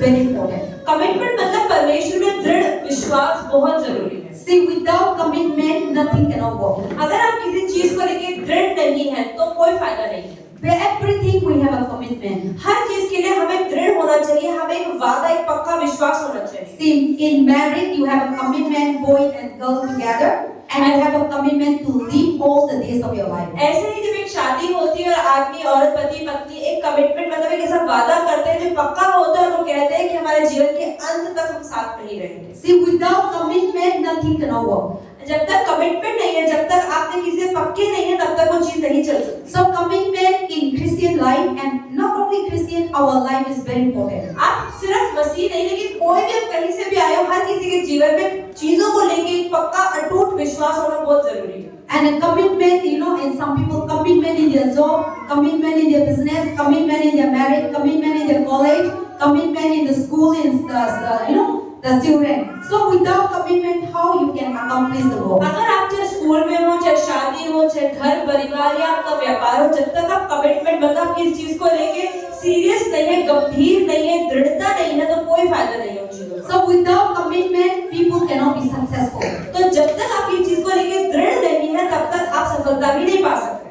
very important. Commitment मतलब परमेश्वर में दृढ़ विश्वास बहुत जरूरी है। See, without commitment, nothing cannot work. अगर आप किसी चीज को लेके दृढ़ नहीं है तो कोई फायदा नहीं है। For everything we have a commitment. हर चीज के लिए हमें दृढ़ होना चाहिए, हमें एक वादा, एक पक्का विश्वास होना चाहिए। See, in marriage you have a commitment, boy and girl together, and you have a commitment to live all the days of your life. ऐसे ही जब एक शादी होती है और आदमी औरत पति पत्नी एक कमिटमेंट मतलब एक ऐसा वादा करते हैं जो पक्का होता है और वो कहते हैं कि हमारे जीवन के अंत तक हम साथ में ही रहेंगे। See, without commitment, nothing cannot work. जब तक कमिटमेंट नहीं है, जब तक आपने किसी से पक्के नहीं है, तब तक वो चीज नहीं चल सकती। So commitment in Christian life, and not only Christian, our life is very important. आप सिर्फ मसीह नहीं, लेकिन कोई भी आप कहीं से भी आए हो, हर किसी के जीवन में चीजों को लेके एक पक्का अटूट विश्वास होना बहुत जरूरी है। And a commitment, you know, and some people commitment in their job, commitment in their business, commitment in their marriage, commitment in their college, commitment in the school, in the children. So without commitment, how you can accomplish the work? अगर आप चाहे school में हो, चाहे शादी हो, चाहे घर परिवार या आपका व्यापार हो, जब तक आप कमिटमेंट मतलब किस चीज को लेके सीरियस नहीं है, गंभीर नहीं है, दृढ़ता नहीं है, तो कोई फायदा नहीं है उन चीजों का। So without commitment, people cannot be successful. तो जब तक आप ये चीज को लेके दृढ़ नहीं है, तब तक आप सफलता भी नहीं पा सकते।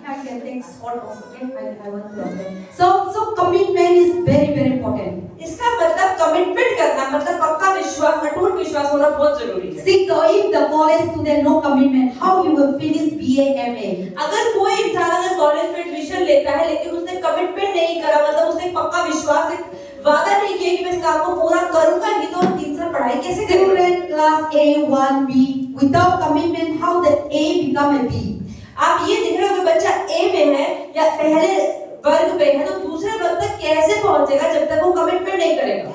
I can take salt also, okay? I want to okay. So commitment is very, very important. इसका मतलब कमिटमेंट करना मतलब पक्का विश्वास, अटूट विश्वास होना बहुत जरूरी है। See, if the college student no commitment, how you will finish BA, MA? अगर कोई इंसान अगर कॉलेज में एडमिशन लेता है लेकिन उसने कमिटमेंट नहीं करा, मतलब उसने पक्का विश्वास, एक वादा नहीं किया कि मैं इस काम को पूरा करूंगा ही, तो 3 साल पढ़ाई कैसे करेगा? Student class A, 1B, without commitment, how the A become a B? आप ये देख रहे हो कि बच्चा ए में है या पहले वर्ग पे है, तो दूसरे वर्ग तक कैसे पहुंचेगा जब तक वो कमिटमेंट नहीं करेगा?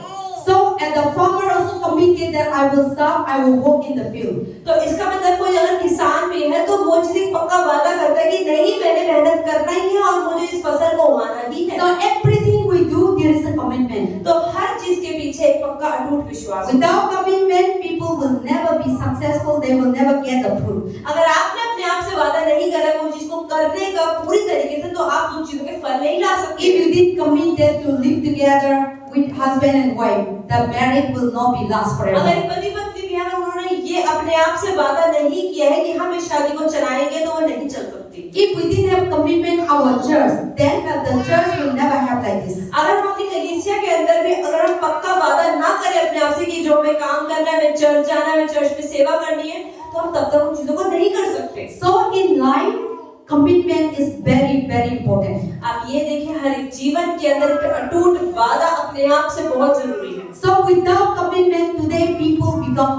So, and the farmer also committed that I will stop, I will work in the field. तो इसका मतलब कोई अगर किसान भी है तो वो चीज एक पक्का वादा करता है कि नहीं, मैंने मेहनत करना ही है और मुझे इस फसल को उगाना ही है। So everything we do, there is a commitment. तो हर चीज के पीछे एक पक्का अटूट विश्वास। Without commitment, people will never be successful. They will never get the fruit. अगर आपने अपने आप से वादा नहीं करा वो चीज को करने का पूरी तरीके से, तो आप उन चीजों के फल नहीं ला सकते। If you did commit that to live together with husband and wife, the marriage will not be last forever. अगर पति पत्नी भी है ना, उन्होंने ये अपने आप से वादा नहीं किया है कि हम इस शादी को चलाएंगे, तो वो नहीं चल सकती। If we didn't have commitment our church, then the church will never have like this. अगर हम अपनी कलीसिया के अंदर भी अगर हम पक्का वादा ना करें अपने आप से कि जो हमें काम करना है, हमें चर्च जाना है, हमें चर्च में सेवा करनी है, तो हम तब तक उन चीजों को नहीं कर सकते। So in life, commitment is very, very important. आप ये देखिए, हर एक जीवन के अंदर एक अटूट वादा अपने आप से बहुत जरूरी है। So without commitment, today people become,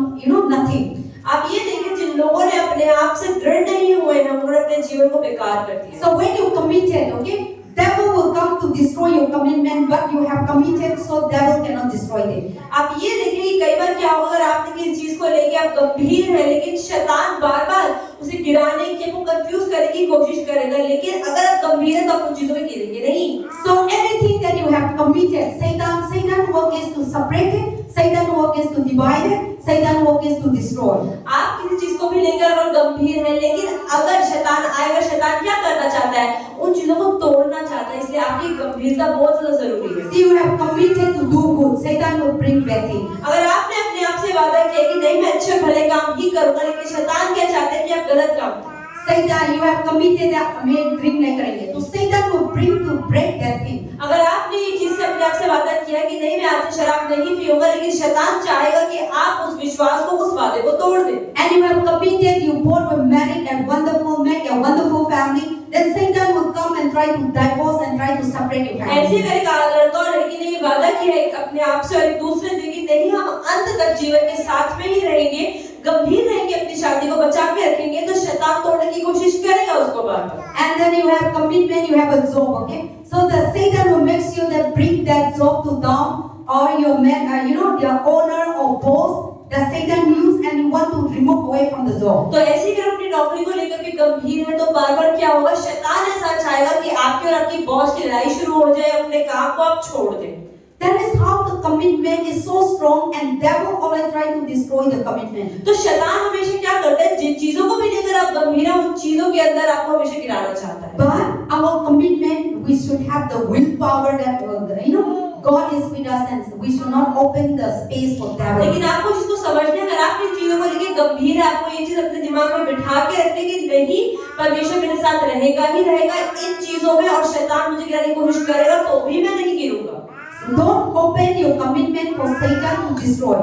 nothing. आप ये देखिए, जिन लोगों ने अपने आप से दृढ़ नहीं हुए हैं, उन्होंने अपने जीवन को बेकार कर दिया। So when you committed, okay, devil will come to destroy your commitment, but you have committed, so devil cannot destroy it. आप ये देखिए कि कई बार क्या होगा, अगर आपने किसी चीज को लेके आप गंभीर हैं, लेकिन शैतान बार-बार उसे गिराने की, आपको कंफ्यूज करने की कोशिश करेगा, लेकिन अगर आप गंभीर हैं तो आप उन चीजों में गिरेंगे नहीं। So anything that you have committed, Satan work is to separate it, Satan work is to divide it, Satan work is to destroy. आप किसी चीज को भी लेकर अगर गंभीर हैं, लेकिन अगर शैतान आएगा, शैतान क्या करना चाहता है? उन चीजों को तोड़ना चाहता है, इसलिए आपकी गंभीरता बहुत ज्यादा जरूरी है। See, you have committed to do good, Satan will bring bad things. अगर आपने अपने आप से वादा किया कि नहीं, मैं अच्छे भले काम ही करूंगा, लेकिन शैतान क्या चाहता है कि आप गलत काम करें। Satan, you have committed that मैं drink नहीं करेंगे, तो Satan will bring to break that thing. अगर आपने ये चीज से अपने आप से वादा किया कि नहीं, मैं आज से शराब नहीं पीऊंगा, लेकिन शैतान चाहेगा कि आप उस विश्वास को, उस वादे को तोड़ दें। And you have committed, you both were married and wonderful, make a wonderful family. Then Satan will come and try to divorce and try to separate your family. ऐसे अगर एक लड़का और लड़की ने ये वादा किया है अपने आप से और एक दूसरे से कि नहीं, हम अंत तक जीवन के साथ में ही रहेंगे, गंभीर रहेंगे, अपनी शादी को बचा के रखेंगे, तो शैतान तोड़ने की कोशिश करेगा उसको बार-बार। And then you have commitment, you have a job, okay? So the Satan will make sure that bring that job to down, or your man, your owner or boss, that Satan use, and you want to remove away from the job. तो ऐसे ही अगर अपनी नौकरी को लेकर भी गंभीर है, तो बार-बार क्या होगा, शैतान ऐसा चाहेगा कि आपके और आपकी बॉस की लड़ाई शुरू हो जाए, अपने काम को आप छोड़ दें। That is how the commitment is so strong, and devil always try to destroy the commitment. तो शैतान हमेशा क्या करता है, जिन चीजों को भी लेकर आप गंभीर हैं, उन चीजों के अंदर आपको हमेशा गिराना चाहता है। But our commitment, we should have the willpower that God is with us and we should not open the space for devil. लेकिन आपको इसको समझना है, अगर आप इन चीजों को लेके गंभीर है, आपको ये चीज अपने दिमाग में बिठा के रखने की नहीं, परमेश्वर मेरे साथ रहेगा ही रहेगा इन चीजों में, और शैतान मुझे गिराने की कोशिश करेगा तो भी मैं नहीं गिरूंगा। Don't open your commitment for Satan to destroy.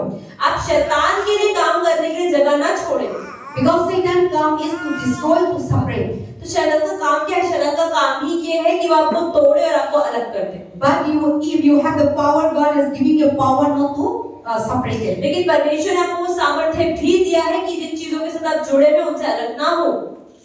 आप शैतान के लिए काम करने के लिए जगह ना छोड़ें, Because Satan come is to destroy, to separate. तो शैतान का काम क्या है? शैतान का काम ही ये है कि वो आपको तोड़े और आपको अलग कर दे। But if you have the power, God is giving you power not to separate it. लेकिन परमेश्वर ने आपको वो सामर्थ्य भी दिया है कि जिन चीजों के साथ आप जुड़े हुए उनसे अलग ना हो।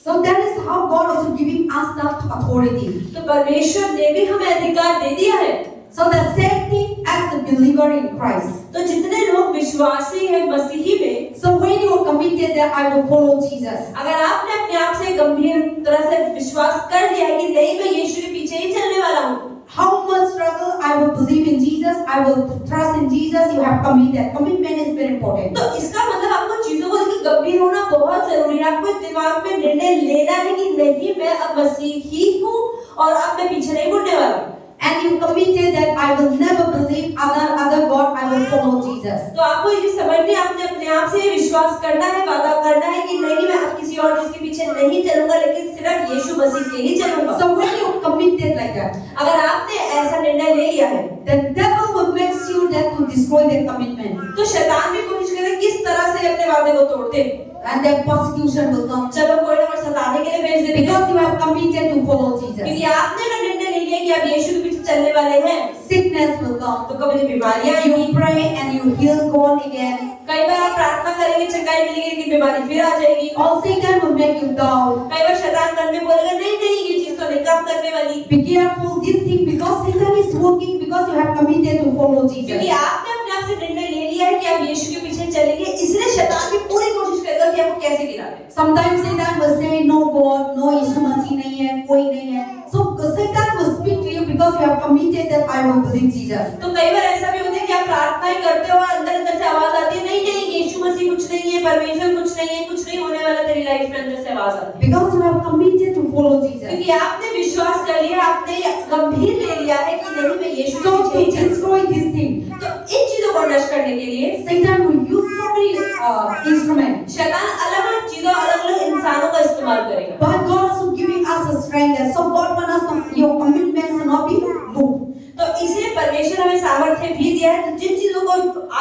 So that is how God is giving us the authority. तो परमेश्वर ने भी हमें अधिकार दे दिया है। So the same thing as the believer in Christ. तो जितने लोग विश्वासी हैं मसीही में, So when you are committed that I will follow Jesus. अगर आपने अपने आप से गंभीर तरह से विश्वास कर लिया है कि नहीं मैं यीशु के पीछे ही चलने वाला हूँ, How much struggle I will believe in Jesus, I will trust in Jesus, you have committed. Commitment is very important. तो इसका मतलब आपको चीजों को लेकर गंभीर होना बहुत जरूरी है। आपको दिमाग में निर्णय लेना है कि नहीं मैं अब मसीही हूँ और अब मैं पीछे नहीं मुड़ने वाला। And you committed that I will never believe other God, I will follow Jesus. तो आपको ये समझनी, आपने अपने आप से विश्वास करना है, वादा करना है कि नहीं मैं अब किसी और चीज के पीछे नहीं चलूंगा, लेकिन सिर्फ यीशु मसीह के ही चलूंगा। So when you committed like that, अगर आपने ऐसा निर्णय ले लिया है, the devil will make sure that to destroy the commitment. तो शैतान भी कोशिश करे किस तरह से अपने वादे को तोड़ते, And then persecution will come. चलो कोई ना कोई सताने के लिए भेज देते हैं। Because you have committed to follow Jesus. क्योंकि आपने ना निर्णय ले लिया कि आप यीशु के पीछे चलने वाले हैं, Sickness will come. तो कभी बीमारियां आएंगी। You pray and you heal God again. कई बार आप प्रार्थना करेंगे, चंगाई मिलेगी, लेकिन बीमारी फिर आ जाएगी। Or Satan will make you doubt. कई बार शैतान मन में बोलेगा नहीं नहीं ये चीज तो नहीं काम करने वाली। Be careful this thing because Satan is working because you have committed to follow Jesus. क्योंकि आपने अपने आप से निर्णय ले लिया है कि आप यीशु के पीछे चलेंगे, इसलिए शैतान भी पूरी कोशिश करेगा कि आपको कैसे गिरा दे। Sometimes Satan will say no God, no यीशु मसीह नहीं है, कोई नहीं है. So Satan will speak to you because you have committed that I will believe Jesus. तो कई बार ऐसा भी होता है कि आप प्रार्थनाएं करते हो और अंदर अंदर से आवाज आती है नहीं नहीं यीशु मसीह कुछ नहीं है, परमेश्वर कुछ नहीं है, कुछ नहीं होने वाला, तेरी लाइफ में अंदर से आवाज आती है। Because you have committed to follow Jesus. क्योंकि आपने विश्वास कर लिया, आपने गंभीर ले लिया है कि नहीं मैं यीशु So के to पीछे ही destroy this thing, तो इन चीजों को नष्ट करने के लिए Satan will use so many instruments. शैतान अलग-अलग चीजों, अलग-अलग इंसानों का इस्तेमाल करेगा। But God also giving us a strength. So God wants us to your commitments to not be moved. तो इसलिए परमेश्वर हमें सामर्थ्य भी दिया है, तो जिन चीजों को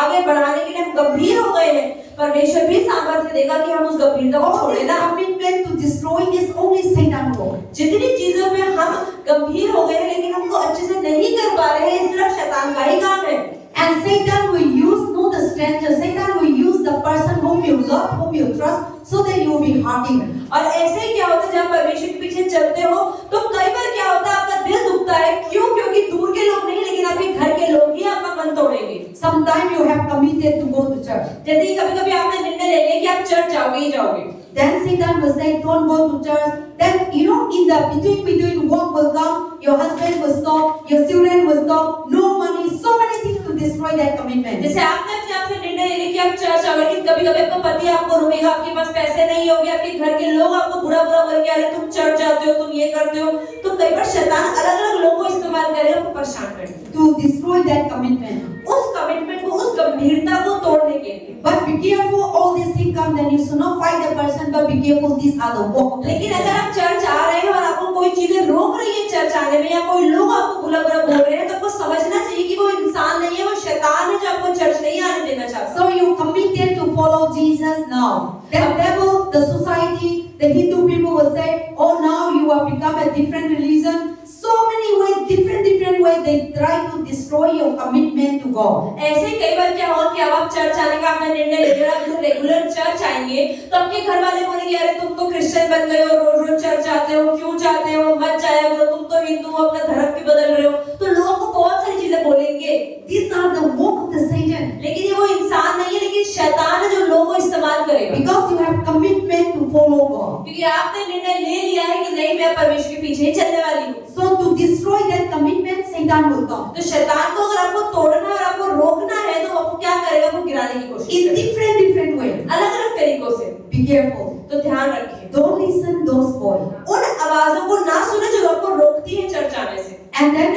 आगे बढ़ाने के लिए हम गंभीर हो गए हैं, परमेश्वर भी सामर्थ्य देगा कि हम उस गंभीरता को छोड़े ना। Commitment to destroy is only Satan role. जितनी चीजों में हम गंभीर हो गए हैं लेकिन हमको अच्छे से नहीं कर पा रहे हैं, सिर्फ शैतान का ही काम है। And Satan will use not the stranger. Satan will use the person whom you love, whom you trust, so that you will be hurting. और ऐसे ही क्या होता है जब परमेश्वर के पीछे चलते हो तो कई बार क्या होता है आपका दिल दुखता है, क्यों? क्योंकि दूर के लोग नहीं लेकिन आपके घर के लोग ही आपका मन तोड़ेंगे। Sometimes you have committed to go to church. जैसे कि कभी-कभी आपने निर्णय ले लिया कि आप चर्च जाओगे ही जाओगे, Then Satan will say, don't go to church. Then in the between work will come, your husband will stop, your children will stop, no money, so many things to destroy that commitment. जैसे आपने अपने आप से निर्णय ले लिया कि आप चर्च जाओगे, लेकिन कभी-कभी आपका पति आपको रोकेगा, आपके पास पैसे नहीं होंगे, आपके घर के लोग आपको बुरा-बुरा बोलेंगे, अरे तुम चर्च जाते हो, तुम ये करते हो। तो कई बार शैतान अलग-अलग लोगों को इस्तेमाल करेगा आपको परेशान करने के लिए, To destroy that commitment. उस कमिटमेंट को, उस गंभीरता को तोड़ने के लिए। But be careful, all these things come, then you should not fight the person, but be careful, these are the work. लेकिन अगर आप चर्च आ रहे हैं और आपको कोई चीजें रोक रही है चर्च आने में, या कोई लोग आपको बुरा-बुरा बोल रहे हैं, तो आपको समझना चाहिए कि वो इंसान नहीं है, वो शैतान है जो आपको चर्च नहीं आने देना चाहता। So you committed to follow Jesus now. The devil, the society, the Hindu people will say, oh now you have become a different religion. So many ways, different ways they try to destroy your commitment to God. ऐसे कई बार क्या होगा कि अब आप church आने का आपने निर्णय ले लिया, आप रेगुलर चर्च आएंगे तो आपके घर वाले बोलेंगे अरे तुम तो क्रिश्चियन बन गए हो, रोज रोज चर्च आते हो, क्यों जाते हो, मत जाया करो, तुम तो हिंदू हो, अपना धर्म क्यों बदल रहे हो। तो लोगों को बहुत सारी चीजें बोलेंगे। These are the work of the Satan. लेकिन ये वो इंसान नहीं है, लेकिन शैतान है जो लोगों को इस्तेमाल करेगा। Because you have commitment to follow God. क्योंकि आपने निर्णय ले लिया है कि नहीं मैं परमेश्वर के पीछे ही चलने वाली हूँ। So to destroy that commitment, Satan will come. तो शैतान को अगर आपको तोड़ना और आपको रोकना है तो आपको क्या करेगा? वो गिराने की कोशिश In करेगा, different ways. अलग-अलग तरीकों से। Be careful. तो ध्यान रखिए, Don't listen those voices. उन आवाजों को ना सुने जो आपको रोकती है चर्च आने से। And then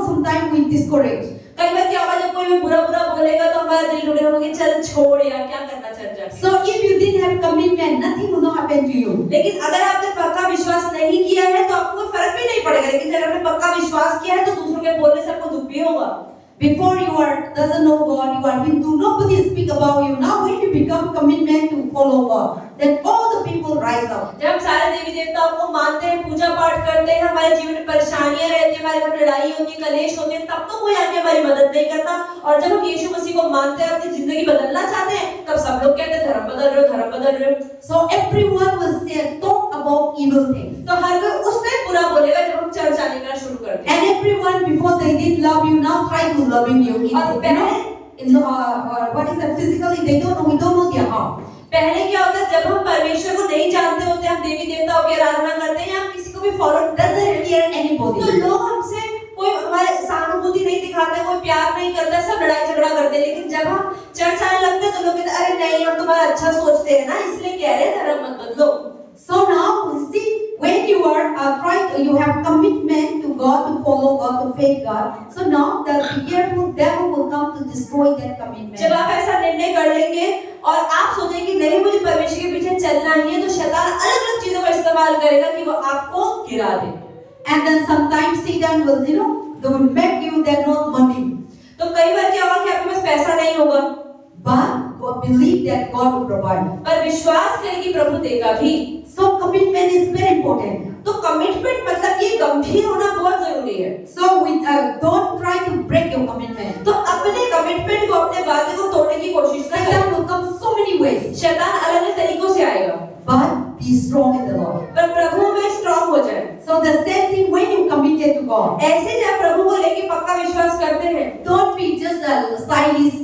sometimes we discourage. कोई बुरा बुरा बोलेगा तो हमारा दिल टूटेगा, हम कहेंगे चल छोड़ यार, क्या करना चल जाके। So if you didn't have commitment, nothing will not happen to you. लेकिन अगर आपने पक्का विश्वास नहीं किया है तो आपको कोई फर्क भी नहीं पड़ेगा, लेकिन अगर आपने पक्का विश्वास किया है तो दूसरों के बोलने से आपको दुख भी होगा। Before you doesn't know God, you are Hindu, nobody speak about you. Now when you become commitment to follow God, then all the people rise up. जब हम सारे देवी देवताओं को मानते हैं, पूजा पाठ करते हैं, हमारे जीवन में परेशानियां रहती हैं, हमारे घर में लड़ाई होती है, कलेश होते हैं, तब तो कोई आके हमारी मदद नहीं करता। और जब हम यीशु मसीह को मानते हैं, अपनी जिंदगी बदलना चाहते हैं, तब सब लोग कहते हैं धर्म बदल रहे हो, धर्म बदल रहे हो। So everyone will say, talk about evil things. तो हर कोई उस टाइम बुरा बोलेगा जब हम चर्च आने का शुरू करते हैं। And everyone before they did love you, now try to loving you. What is that physically? We don't know their heart. पहले क्या होता है, जब हम परमेश्वर को नहीं जानते होते, हम देवी देवताओं की आराधना करते हैं, हम किसी को भी फॉलो Doesn't care anybody. तो लोग हमसे कोई हमारे सहानुभूति नहीं दिखाते, कोई प्यार नहीं करता, सब लड़ाई झगड़ा करते हैं। लेकिन जब हम चर्च आने लगते हैं तो लोग कहते हैं अरे नहीं, हम तुम्हारा अच्छा सोचते हैं ना, इसलिए कह रहे हैं धर्म मत बदलो। So now see, when you are you have commitment to God, to follow God, to faith God. So now the fearful devil will come to destroy that commitment. जब आप ऐसा निर्णय कर लेंगे और आप सोचेंगे कि नहीं मुझे परमेश्वर के पीछे चलना ही है, तो शैतान अलग-अलग चीजों का इस्तेमाल करेगा कि वो आपको गिरा दे। And then sometimes Satan will, they will make you that not money. तो कई बार क्या होगा कि आपके पास पैसा नहीं होगा, but believe that God will provide. पर विश्वास करें कि प्रभु देगा भी। So commitment is very important. तो कमिटमेंट मतलब ये गंभीर होना बहुत जरूरी है। So we don't try to break your commitment. तो अपने कमिटमेंट को, अपने वादे को तोड़ने की कोशिश न करें। Satan will come so many ways. शैतान अलग-अलग तरीकों से आएगा, But be strong in the Lord. पर प्रभु में स्ट्रांग हो जाए। So the same thing when you committed to God. ऐसे जब प्रभु को लेके पक्का विश्वास करते हैं, Don't be just a stylish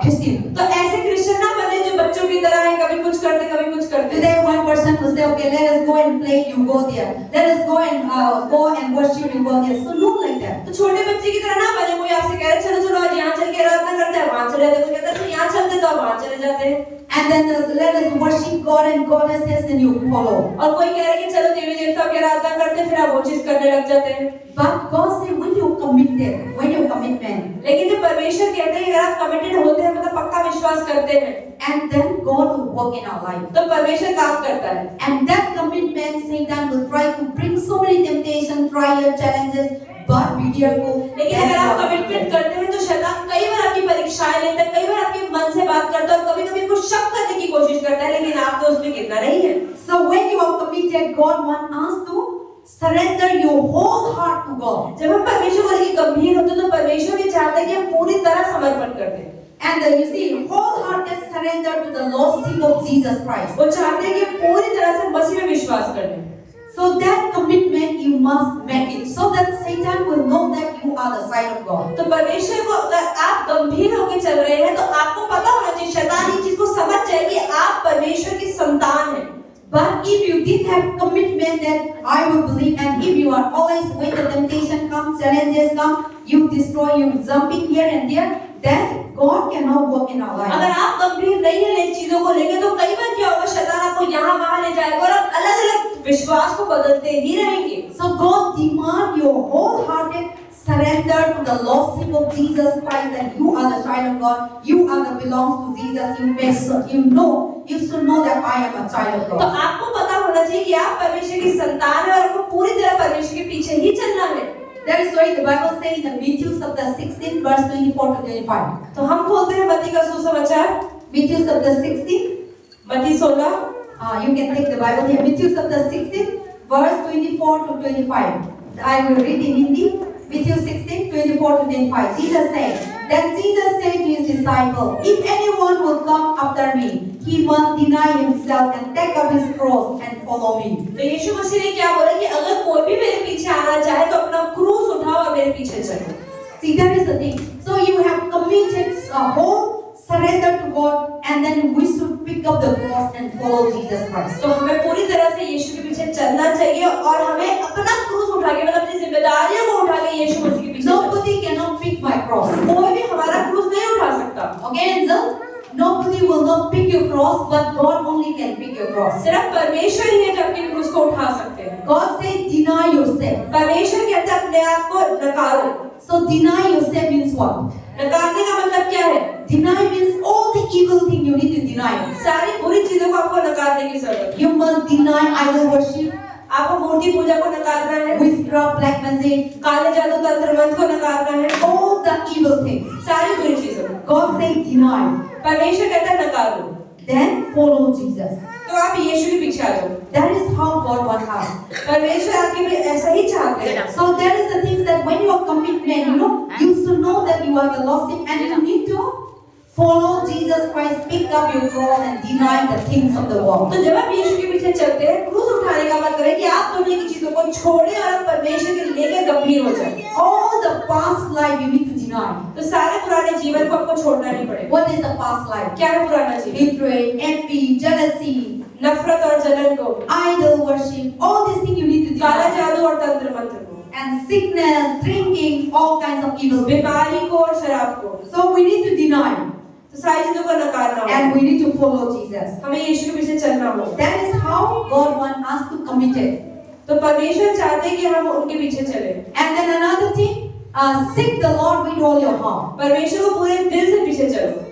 Christian. तो ऐसे क्रिश्चियन ना बने जो बच्चों की तरह है, कभी कुछ करते कभी कुछ करते। Today one person will say, okay, let us go and play, you go there. Let us go and worship, you go there. So not like that. तो छोटे बच्चे की तरह ना बने, कोई आपसे कह रहे चलो चलो आज यहाँ चल के आराधना करते हैं, वहाँ चले जाते हैं, कोई कहता है यहाँ चलते तो वहाँ चले जाते हैं। And then let us worship God and God says and you follow. और कोई कह रहा है कि चलो देवी देवताओं की आराधना करते हैं, फिर आप वो चीज करने लग जाते हैं। But God said when you committed, when you commitment, लेकिन जब परमेश्वर कहते हैं अगर आप कमिटेड होते हैं, मतलब पक्का विश्वास करते हैं, and then God will work in our life. तो परमेश्वर काम करता है। And that commitment, Satan will try to bring so many temptations, trials, challenges, but be careful. लेकिन अगर आप कमिटमेंट करते हैं तो शैतान कई बार आपकी परीक्षाएं लेता है, कई बार आपके मन से बात करता है और कभी-कभी आपको शक करने की कोशिश करता है, लेकिन आपको उसमें गिरना नहीं है। So when you are committed, God wants us to surrender your whole heart to God. जब हम परमेश्वर को लेकर गंभीर होते हैं तो परमेश्वर भी चाहता है कि हम पूरी तरह समर्पण कर दें। And you see, wholehearted surrender to the Lordship of Jesus Christ. वो चाहते हैं कि पूरी तरह से मसीह में विश्वास कर लें। So that commitment you must make it, so that Satan will know that you are the side of God. तो परमेश्वर को अगर आप गंभीर होकर चल रहे हैं तो आपको पता होना चाहिए, शैतान ये चीज को समझ जाए कि आप परमेश्वर की संतान हैं। But if you did have commitment that I will believe, and if you are always when the temptation comes, challenges come, you destroy, you jumping here and there, then God cannot work in our life. अगर आप गंभीर नहीं है इन चीजों को लेके तो कई बार क्या होगा, शैतान आपको यहाँ वहाँ ले जाएगा और आप अलग-अलग विश्वास को बदलते ही रहेंगे। So God demand your wholehearted surrender to the Lordship of Jesus Christ, that you are the child of God, you are the belongs to Jesus. You should know that I am a child of तो God. आपको पता होना चाहिए कि आप परमेश्वर की संतान हैं और आपको पूरी तरह परमेश्वर के पीछे ही चलना है। That is why the Bible says in Matthew chapter 16 verse 24 to 25. तो हम खोलते हैं मत्ती का सुसमाचार, Matthew chapter 16. मत्ती 16। You can take the Bible here. Matthew chapter 16 verse 24 to 25. I will read in Hindi. Matthew 16, 24 to 25. Jesus said, then Jesus said to his disciples, if anyone will come after me, he must deny himself and take up his cross and follow me. तो यीशु मसीह ने क्या बोला कि अगर कोई भी मेरे पीछे आना चाहे तो अपना क्रूस उठाओ और मेरे पीछे चलो। See, that is the thing. So you have committed a whole surrender to God, and then we should pick up the cross and follow Jesus Christ. तो हमें पूरी तरह से यीशु के पीछे चलना चाहिए और हमें अपना क्रूस उठा के, मतलब अपनी जिम्मेदारियों को उठा के यीशु मसीह के पीछे। Nobody cannot pick my cross. कोई भी हमारा क्रूस नहीं उठा सकता। Okay, Angel? Nobody will not pick your cross, but God only can pick your cross. सिर्फ परमेश्वर ही है जो आपके क्रूस को उठा सकते हैं। God said, deny yourself. परमेश्वर कहता है अपने आप को नकारो। So deny yourself means what? नकारने Deny means all the evil thing you need to deny. सारी बुरी चीजों को आपको नकारने की जरूरत है। You must deny idol worship, आपको मूर्ति पूजा को नकारना है, witchcraft, black magic, काले जादू तंत्र मंत्र को नकारना है, all the evil things. सारी बुरी चीजों को। God said deny. परमेश्वर कहता है नकार दो, Then follow Jesus. तो आप यीशु के पीछे आ जाओ। That is how God wants us. परमेश्वर आपके भी ऐसा ही चाहते हैं। So there is the things that when you are commitment, you should know that you are the lost sheep and you need to follow Jesus Christ, pick up your cross and deny the things of the world. तो जब आप यीशु के पीछे चलते हैं, क्रूस उठाने का मतलब है कि आप दुनिया की चीजों को छोड़ें और परमेश्वर के लेकर गंभीर हो जाएं। All the past life you need to deny. तो सारे पुराने जीवन को आपको छोड़ना नहीं पड़ेगा। What is the past life? क्या है पुराना जीवन? Hatred, envy, jealousy, नफरत और जलन को, idol worship, all these things you need to काला deny. जादू और तंत्र मंत्र को, And sickness, drinking, all kinds of evil. बीमारी को और शराब को। So we need to deny तो सारी चीजों को नकारना होगा। and we need to follow Jesus. हमें यीशु के पीछे चलना होगा। That is how God wants us to commit it. तो परमेश्वर चाहते हैं कि हम उनके पीछे चलें। And then another thing, seek the Lord with all your heart. परमेश्वर को पूरे दिल से पीछे चलो।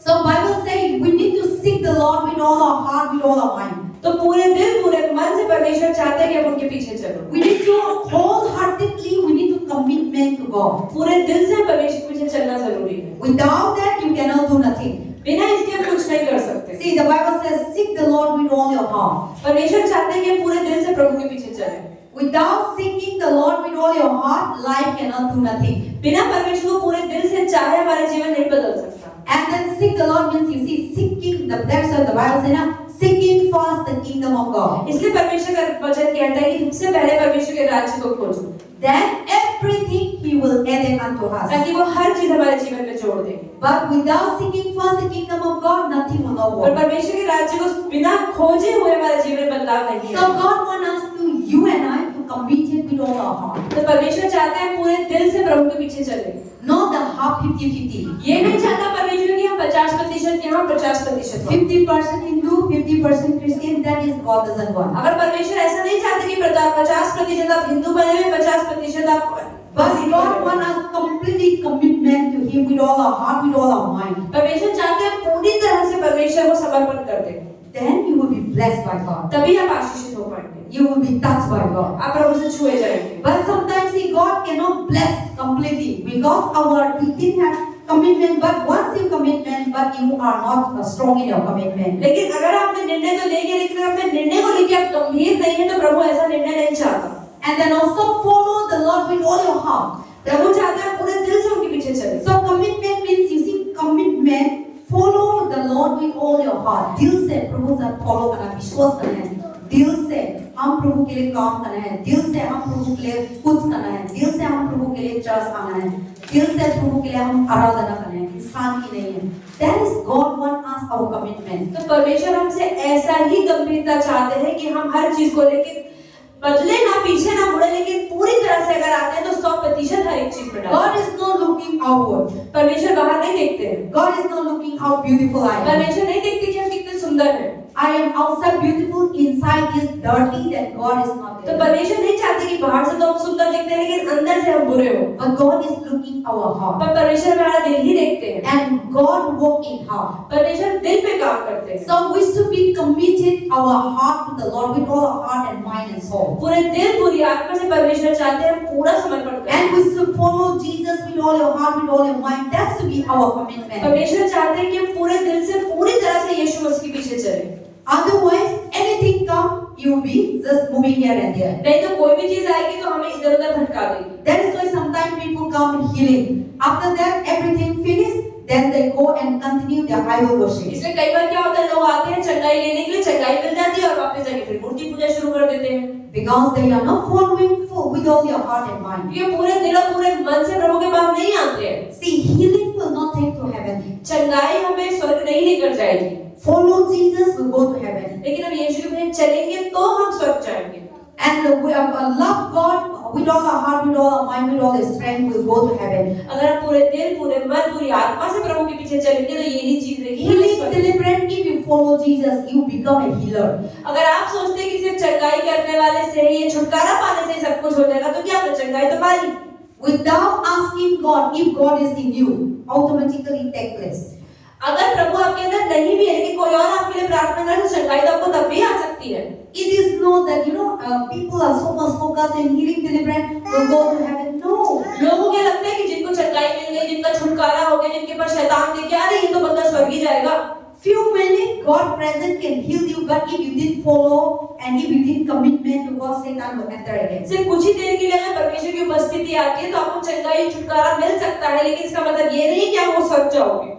So Bible says we need to seek the Lord with all our heart, with all our mind. तो पूरे दिल पूरे मन से परमेश्वर चाहते हैं कि हम उनके पीछे चलो। We need to wholeheartedly, we need to commitment to God. पूरे दिल से परमेश्वर के पीछे चलना जरूरी है। Without that, you cannot do nothing. बिना इसके हम कुछ नहीं कर सकते। See, the Bible says, seek the Lord with all your heart. परमेश्वर चाहते हैं कि हम पूरे दिल से प्रभु के पीछे चलें। Without seeking the Lord with all your heart, life cannot do nothing. बिना परमेश्वर को पूरे दिल से चाहे हमारा जीवन नहीं बदल सकता। And then seek the Lord means you see seeking the that's what the Bible says now, seeking first the kingdom of God. इसलिए परमेश्वर का वचन कहता है कि सबसे पहले परमेश्वर के राज्य को खोजो। Then everything He will add it unto us. ताकि वो हर चीज हमारे जीवन में जोड़ दे। But without seeking first the kingdom of God, nothing will not और work. परमेश्वर के राज्य को बिना खोजे हुए हमारे जीवन में बदलाव नहीं So है। God wants us to, you and I, to commit it with all our heart. तो परमेश्वर चाहता है पूरे दिल से प्रभु के पीछे चले। Not the half 50-50. ये नहीं चाहता परमेश्वर कि हम 50% यहाँ 50% हो। 50% Hindu, 50% Christian, that is God doesn't want. अगर परमेश्वर ऐसा नहीं चाहते कि 50% आप हिंदू बने हुए 50% आप But God wants us completely commitment to Him with all our heart, with all our mind. परमेश्वर चाहते हैं पूरी तरह से परमेश्वर को समर्पण कर दें। Then you will be blessed by God. तभी आप आशीषित हो पाएंगे। You will be touched by God. आप प्रभु से छुए जाएंगे। But sometimes see, God cannot bless completely because we didn't have commitment. But once you commitment, but you are not strong in your commitment. लेकिन अगर आपने निर्णय तो ले लिया लेकिन आपने निर्णय को लेकर आप गंभीर नहीं है तो प्रभु ऐसा निर्णय नहीं चाहता। And then also follow the Lord with all your heart. प्रभु चाहते हैं पूरे दिल से उनके पीछे चले। So commitment means you see commitment. Follow the Lord with all your heart. दिल से प्रभु से follow करना, विश्वास करना है। दिल से हम प्रभु के लिए काम करना है। दिल से हम प्रभु के लिए कुछ करना है। दिल से हम प्रभु के लिए चर्च आना है। दिल से प्रभु के लिए हम आराधना करना है। इंसान की नहीं है। That is God wants us our commitment. तो परमेश्वर हमसे ऐसा ही गंभीरता चाहते हैं कि हम हर चीज को लेकर बदले ना, पीछे ना मुड़े, लेकिन पूरी तरह से अगर आते हैं तो 100% हर एक चीज में डालें। God is not looking outward. परमेश्वर बाहर नहीं देखते हैं। God is not looking how beautiful I am. परमेश्वर नहीं देखते कि हम कितने सुंदर हैं। I am outside beautiful, inside is dirty. That God is not तो there. परमेश्वर नहीं चाहते कि बाहर से तो हम सुंदर दिखते हैं लेकिन अंदर से हम बुरे हो। But God is looking our heart. पर परमेश्वर हमारा दिल ही देखते हैं। And God work in heart. परमेश्वर दिल पे काम करते हैं। So we should be committed our heart to the Lord with all our heart and mind and soul. पूरे दिल पूरी आत्मा से परमेश्वर चाहते हैं हम पूरा समर्पण करें। And we should follow Jesus with all your heart, with all your mind. That should be our commitment. परमेश्वर चाहते हैं कि हम पूरे दिल से पूरी तरह से यीशु मसीह के पीछे चलें। Otherwise, anything come, you'll be just moving here and there. नहीं तो कोई भी चीज आएगी तो हमें इधर उधर भटका देगी। That is why sometimes people come healing. After that, everything finished. Then they go and continue their idol worship. इसलिए कई बार क्या होता है, लोग आते हैं चंगाई लेने के लिए, चंगाई मिल जाती है और वापस जाके फिर मूर्ति पूजा शुरू कर देते हैं। Because they are not following with all their heart and mind. ये पूरे दिल और पूरे मन से प्रभु के पास नहीं आते हैं। See, healing will not take to heaven. चंगाई हमें स्वर्ग नहीं लेकर जाएगी। Follow Jesus will go to heaven. लेकिन हम यीशु के पीछे चलेंगे तो हम स्वर्ग जाएंगे। And we love God with all our heart, with all our mind, with all our strength, will go to heaven. अगर हम पूरे दिल, पूरे मन, पूरी आत्मा से प्रभु के पीछे चलेंगे तो यही चीज रहेगी। Healing, deliverance, if you follow Jesus, you become a healer. अगर आप सोचते हैं कि सिर्फ चंगाई करने वाले से ये छुटकारा पाने से सब कुछ हो जाएगा तो क्या आपने चंगाई तो पा ली। Without asking God, if God is in you, automatically take place. अगर प्रभु आपके अंदर नहीं भी है लेकिन कोई और आपके लिए प्रार्थना करे तो चंगाई तो आपको तब भी आ सकती है। It is not that people are so much focused in healing, deliverance, will go to heaven. No. लोगों को क्या लगता है कि जिनको चंगाई मिल गई, जिनका छुटकारा हो गया, जिनके पास शैतान देख के अरे ये तो बंदा स्वर्ग ही जाएगा। Few minutes God present can heal you, but if you didn't follow and if you didn't commitment to God, Satan will enter again. सिर्फ कुछ ही देर के लिए अगर परमेश्वर की उपस्थिति आती है तो आपको चंगाई छुटकारा मिल सकता है, लेकिन इसका मतलब ये नहीं कि आप वो स्वर्ग जाओगे।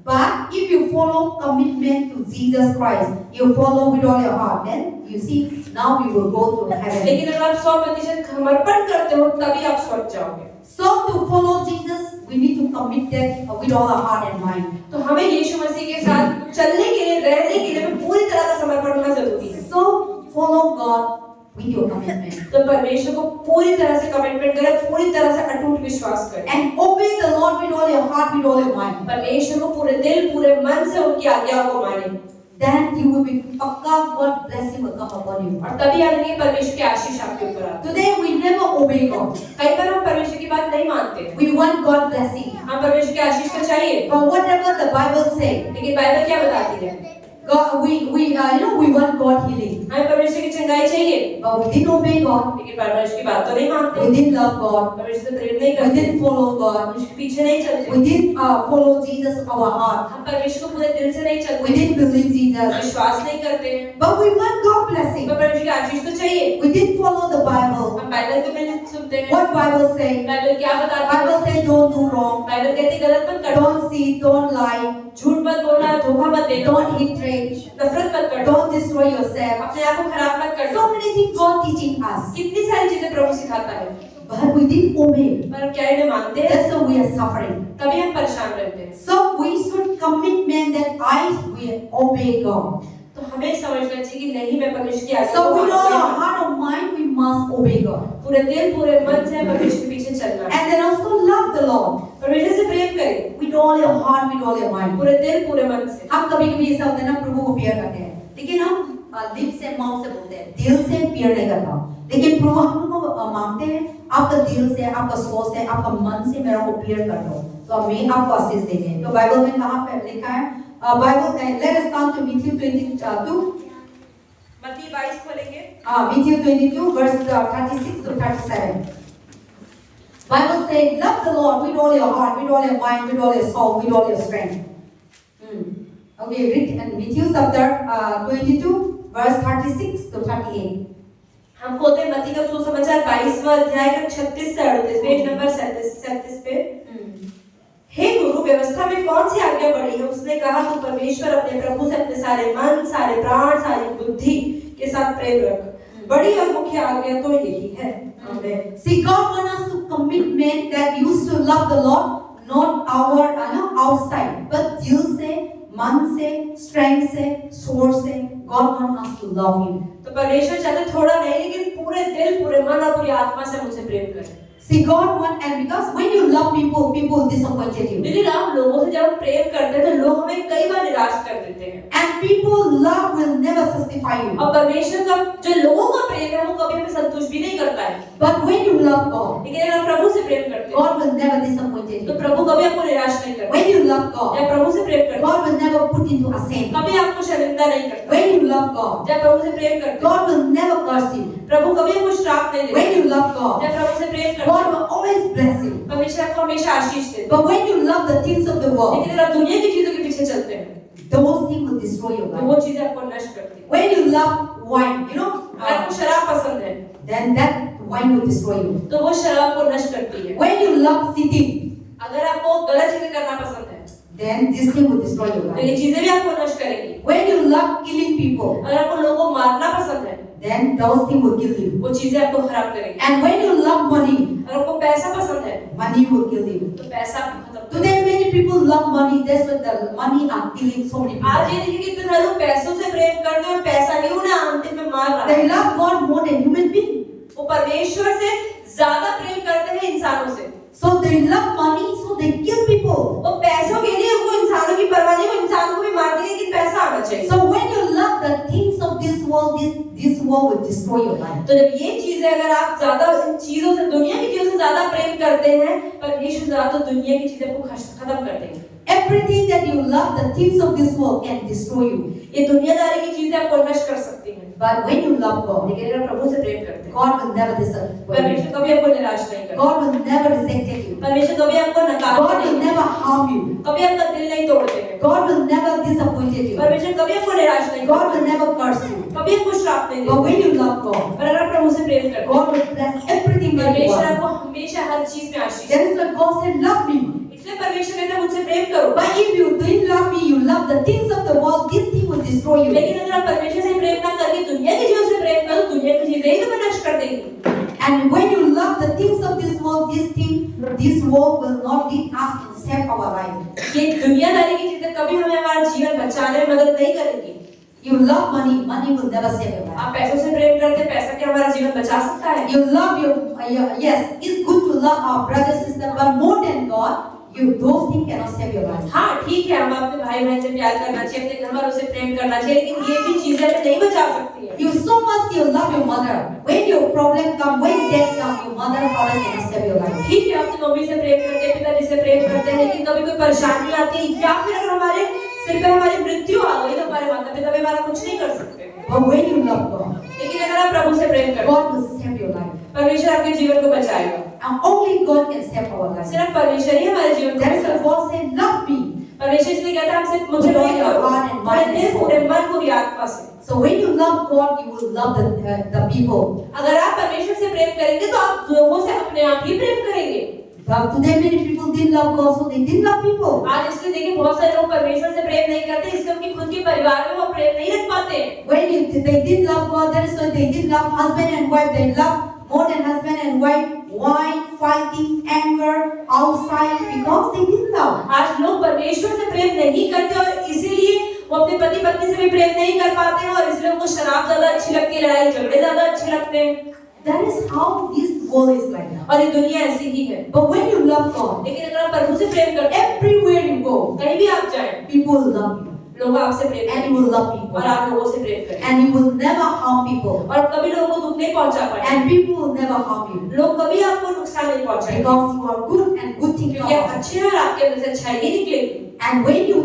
But if you follow commitment to Jesus Christ, you follow with all your heart, then you see now we will go to heaven. लेकिन अगर आप 100% समर्पण करते हो तभी आप स्वर्ग जाओगे। So to follow Jesus, we need to commit that with all our heart and mind. तो हमें यीशु मसीह के साथ चलने के लिए, रहने के लिए पूरी तरह का समर्पण होना जरूरी है। So follow God with your commitment. तो परमेश्वर को पूरी तरह से कमिटमेंट करें, पूरी तरह से अटूट विश्वास करें। And obey the Lord with all your heart, with all your mind. परमेश्वर को पूरे दिल, पूरे मन से उनकी आज्ञाओं को मानें। Then you will be pakka, God blessing will come upon you. और तभी आगे परमेश्वर की आशीष आपके ऊपर आती है। Today we never obey God. कई बार हम परमेश्वर की बात नहीं मानते। We want God blessing. हम परमेश्वर की आशीष को चाहिए। But whatever the Bible say, लेकिन बाइबल क्या बताती है? God, we want God healing. हमें परमेश्वर की चंगाई चाहिए। But we didn't obey God. लेकिन परमेश्वर की बात तो नहीं मानते। We didn't love God. परमेश्वर से प्रेम नहीं We करते। didn't follow God. उसके पीछे नहीं चलते। We didn't follow Jesus our heart. हम परमेश्वर को पूरे दिल से नहीं चलते। We didn't believe Jesus. विश्वास नहीं करते हैं। But we want God blessing. पर परमेश्वर की आशीष तो चाहिए। We didn't follow the Bible. हम बाइबल को नहीं सुनते हैं। What Bible say? बाइबल क्या बताती है? Bible say don't do wrong. Bible कहती है गलत मत करो। Don't cheat. Don't lie. झूठ मत बोलना, धोखा मत देना। Don't hatred. नफरत मत करना। Don't destroy yourself. अपने आप को खराब मत करना। So many things God teaching us. कितनी सारी चीजें प्रभु सिखाता है। But we didn't obey. पर क्या इन्हें मानते हैं? That's why we are suffering. तभी हम परेशान रहते हैं। So we should commitment that I will obey God. तो हमें समझना चाहिए कि नहीं मैं परमेश्वर की आज्ञा So को with all मानूंगा। our heart and mind we must obey God. पूरे दिल, पूरे मन से परमेश्वर के पीछे चलना है। And then also love the Lord. परमेश्वर से प्रेम करें। With all your heart, with all your mind. पूरे दिल, पूरे मन से। हम कभी-कभी ऐसा होता है ना प्रभु को प्यार करते हैं, लेकिन हम लिप से माउथ से बोलते हैं, दिल से प्यार नहीं करता। लेकिन प्रभु हम लोग को मांगते हैं आपका दिल से, आपका सोच से, आपका मन से मेरा को प्यार कर दो, तो मैं आपको आशीष देंगे। तो बाइबल में कहाँ पे लिखा है? Bible let us come to Matthew 22. मत्ती 22 खोलेंगे। Matthew 22 verse 36 to 37. Bible says, love the Lord with all your heart, with all your mind, with all your soul, with all your strength. Okay, read in Matthew chapter 22 verse 36 to 38. हम खोलते हैं मत्ती का सुसमाचार 22वां अध्याय का 36 से 38, page number 37 पे। हे गुरु, व्यवस्था में कौन सी आज्ञा बड़ी है? उसने कहा, तू परमेश्वर अपने प्रभु से अपने सारे मन, सारे प्राण, सारी बुद्धि के साथ प्रेम रख। बड़ी और मुख्य आज्ञा तो यही है। आमीन। See, God wants us to commitment that you should love the Lord, not outside, but दिल से, मन से, strength से, source से, God wants us to love Him. तो परमेश्वर चाहते थोड़ा नहीं, लेकिन पूरे दिल, पूरे मन और पूरी आत्मा से मुझसे प्रेम करें। See, God wants, and because when you love people, people disappointed you. लेकिन आप लोगों से जब प्रेम करते हैं तो लोग हमें कई बार निराश कर देते हैं। And people love will never satisfy you. और परमेश्वर का जो लोगों का प्रेम है वो कभी हमें संतुष्ट भी नहीं करता है। But when you love God, लेकिन अगर आप प्रभु से प्रेम करते हैं God will never disappoint तो you. प्रभु कभी आपको निराश नहीं करता। When you love God, जब प्रभु से प्रेम करते हैं God will never put into a shame. कभी आपको शर्मिंदा नहीं करता। When you love God, जब प्रभु से प्रेम करते हैं God will never curse you. प्रभु कभी आपको श्राप नहीं When देता। you love God, जब प्रभु से प्रेम करते God हैं will always bless you. परमेश्वर आपको हमेशा आशीष देता है। But when you love the things of the world, लेकिन अगर आप दुनिया की चीजों के पीछे चलते हैं those things will destroy your तो life. वो चीजें आपको नष्ट करती हैं। When you love wine, अगर आपको शराब पसंद है then that wine will destroy you. तो वो शराब को नष्ट करती है। When you love cheating, अगर आपको गलत चीजें करना पसंद है then this thing will destroy your तो life. ये चीजें भी आपको नष्ट करेंगी। When you love killing people, अगर आपको लोगों को मारना पसंद है then those things will kill you. वो चीजें आपको खराब करेंगी। And when you love money, अगर आपको पैसा पसंद है money will kill you. तो पैसा आपको खत्म कर Today many people love money. That's why the money are killing so many आज people. ये देखिए कितने सारे लोग पैसों से प्रेम करते हैं और पैसा ही उन्हें अंतिम में मार रहा है। They love God more than human being. वो परमेश्वर से ज्यादा प्रेम करते हैं इंसानों से। So they love money, so they kill people. वो पैसों के लिए उनको इंसानों की परवाह नहीं, वो इंसानों को भी मारते हैं लेकिन पैसा आना चाहिए। So when you love the things of this world, this world will destroy your life. तो जब ये चीजें अगर आप ज्यादा इन चीजों से, दुनिया की चीजों से ज्यादा प्रेम करते हैं, परमेश्वर ज्यादा तो दुनिया की चीजें को खत्म कर देंगे। everything that you love, the things of this world can destroy you. ये दुनियादारी की चीजें आपको नष्ट कर सकती हैं, But when you love God, लेकिन अगर प्रभु से प्रेम करते हैं, God will never disappoint you. परमेश्वर कभी आपको निराश नहीं करेगा, God will never reject you. परमेश्वर कभी आपको नकार God will नहीं, never harm you. कभी आपका दिल नहीं तोड़ देगा, God will never disappoint you. परमेश्वर कभी आपको निराश नहीं God करेगा, will never curse you. कभी आपको श्राप नहीं But देगा। when you love God, पर अगर आप प्रभु से प्रेम करते हैं, God will bless everything that you परमेश्वर want. आपको हमेशा हर चीज में आशीष That is why God said, love me. इसलिए परमेश्वर कहता है मुझसे प्रेम करो। But if you don't love me, you love the things of the world, this thing will destroy you. लेकिन अगर आप परमेश्वर से प्रेम ना करके दुनिया की चीजों से प्रेम करो, दुनिया की चीजें ही तुम्हें नष्ट कर देंगी। And when you love the things of this world will not lead us to save our life. ये दुनियादारी की चीजें कभी हमें हमारा जीवन बचाने में मदद नहीं करेंगी। You love money, money will never save your life. आप पैसों से प्रेम करते हैं, पैसा क्या हमारा जीवन बचा सकता है? You love yes, it's good to love our brothers and sisters, but more than God, those things cannot save your life. हाँ ठीक है, हम अपने भाई बहन से प्यार करना चाहिए, अपने घर वालों से प्रेम करना चाहिए, लेकिन ये भी चीजें हमें नहीं बचा सकती है। You so much you love your mother. When your problem come, when death come, your mother, father cannot save your life. ठीक है, अपनी मम्मी से प्रेम करते हैं, पिताजी से प्रेम करते हैं, लेकिन कभी कोई परेशानी आती है या फिर अगर हमारे सिर पे हमारी मृत्यु आ गई तो हमारे माता पिता भी हमारा कुछ नहीं कर सकते। But when you love God, लेकिन अगर आप प्रभु से प्रेम करते हैं, God will save your life. परमेश्वर आपके जीवन को बचाएगा। And only God can save our life. सिर्फ परमेश्वर ही हमारे जीवन को That is why बचाएगा। God said, love me. परमेश्वर इसलिए कहता है हमसे मुझे प्रेम करो, पूरे दिल, पूरे मन, पूरी आत्मा से। So when you love God, you will love the people. अगर आप परमेश्वर से प्रेम करेंगे तो आप लोगों से अपने आप ही प्रेम करेंगे। But today many people didn't love God, so they didn't love people. आज इसलिए देखिए बहुत सारे लोग परमेश्वर से प्रेम नहीं करते, इसलिए उनके खुद के परिवार में वो प्रेम नहीं रख पाते। When they didn't love God, that is why they didn't love husband and wife. They love more than husband and wife, wine, fighting, anger, outside, because they didn't love. आज लोग परमेश्वर से प्रेम नहीं करते और इसीलिए वो अपने पति पत्नी से भी प्रेम नहीं कर पाते हैं और इसलिए उनको शराब ज्यादा अच्छी लगती है, लड़ाई झगड़े ज्यादा अच्छे लगते हैं। That is how this world is like now. और ये दुनिया ऐसी ही है। But when you love God, लेकिन अगर आप प्रभु से प्रेम करते हैं, everywhere you go, कहीं भी आप जाएं, people will love you. लोग आपसे प्रेम And करेंगे you will love people. और आप लोगों से प्रेम करेंगे And you will never harm people. और कभी लोगों को दुख नहीं पहुंचा पाएंगे। And people will never harm you. लोग कभी आपको नुकसान नहीं पहुंचाएंगे Because you are good and good things क्योंकि आप come. अच्छे हैं और आपके अंदर से अच्छाई ही निकलेगी। And when you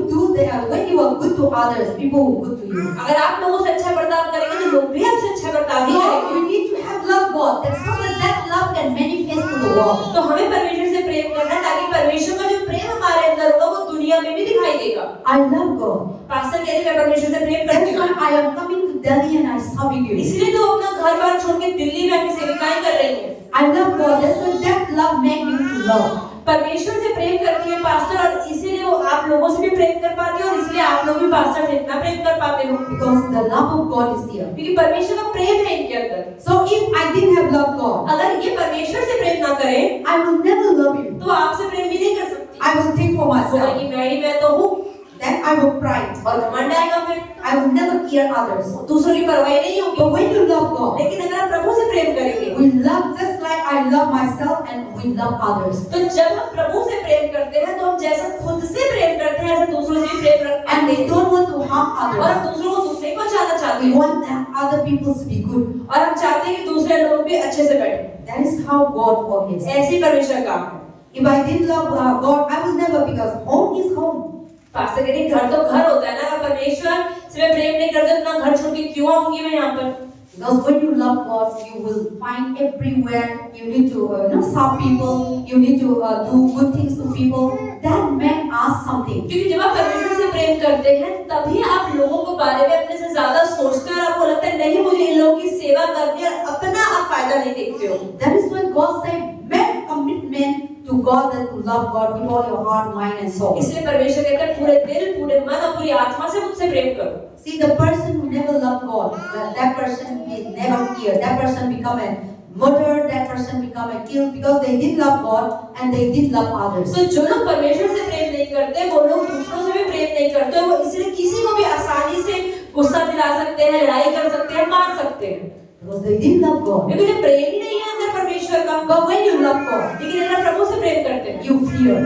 are good to others, people will good to you. अगर आप लोगों से अच्छा बर्ताव करेंगे तो लोग भी आपसे अच्छा बर्ताव ही So करेंगे। you need to have love God. That's so that love can manifest to the world. तो हमें परमेश्वर से प्रेम करना है ताकि परमेश्वर का जो प्रेम हमारे अंदर होगा वो दुनिया में भी दिखाई देगा। I love God. पास्टर कह रहे हैं मैं परमेश्वर से प्रेम करती That's हूँ, why I am coming to Delhi and I serving you. इसलिए तो अपना घर बार छोड़ के दिल्ली में आके सेविकाएं कर रही हैं। I love God. That's why that love make me to love. परमेश्वर से प्रेम करती है पास्टर और इसीलिए वो आप लोगों से भी प्रेम कर पाते हैं और इसलिए आप लोग भी पास्टर से इतना प्रेम कर पाते हो Because the love of God is there. क्योंकि परमेश्वर का प्रेम है इनके अंदर। So if I didn't have love God, अगर ये परमेश्वर से प्रेम ना करें I will never love you. तो आपसे प्रेम भी नहीं कर सकती। I will think for myself. कि मैं ही मैं तो हूँ Then I will pride. और घमंड आएगा फिर I will never care others. दूसरों की परवाह नहीं होगी। But when you love God, लेकिन अगर आप प्रभु से प्रेम करेंगे we love just like I love myself and we love others. तो जब हम प्रभु से प्रेम करते हैं तो हम जैसा खुद से प्रेम करते हैं ऐसे दूसरों से भी प्रेम रखते And हैं we don't want to harm और others. हम दूसरों को दुख नहीं पहुंचाना चाहते We हैं want other people to be good. और हम चाहते हैं कि दूसरे लोग भी अच्छे से बैठे। That is how God works. ऐसे ही परमेश्वर का काम है। If I didn't love God, I will never, because home is home. Pastor कहते हैं घर तो घर होता है ना, अगर परमेश्वर से मैं प्रेम नहीं करते तो अपना घर छोड़ के क्यों आऊंगी मैं यहाँ पर? Because when you love God, you will find everywhere. You need to serve people. You need to do good things to people. That make us something. क्योंकि जब आप परमेश्वर से प्रेम करते हैं तभी आप लोगों के बारे में अपने से ज्यादा सोचते हैं और आपको लगता है नहीं मुझे इन लोगों की सेवा करनी है और अपना आप फायदा नहीं देखते हो। That is why God said, make commitment to God and to love God with all your heart, mind and soul. इसलिए परमेश्वर कहता है पूरे दिल, पूरे मन और पूरी आत्मा से मुझसे प्रेम करो। See, the person who never loved God, that person is never here. That person become a murderer. That person become a kill because they did love God and they did love others. तो जो लोग परमेश्वर से प्रेम नहीं करते वो लोग दूसरों से भी प्रेम नहीं करते, वो इसलिए किसी को भी आसानी से गुस्सा दिला सकते हैं, लड़ाई कर सकते हैं, मार सकते हैं Because they didn't love God. क्योंकि जब प्रेम ही नहीं है अंदर परमेश्वर का। But when you love God, लेकिन अगर प्रभु से प्रेम करते हैं you fear.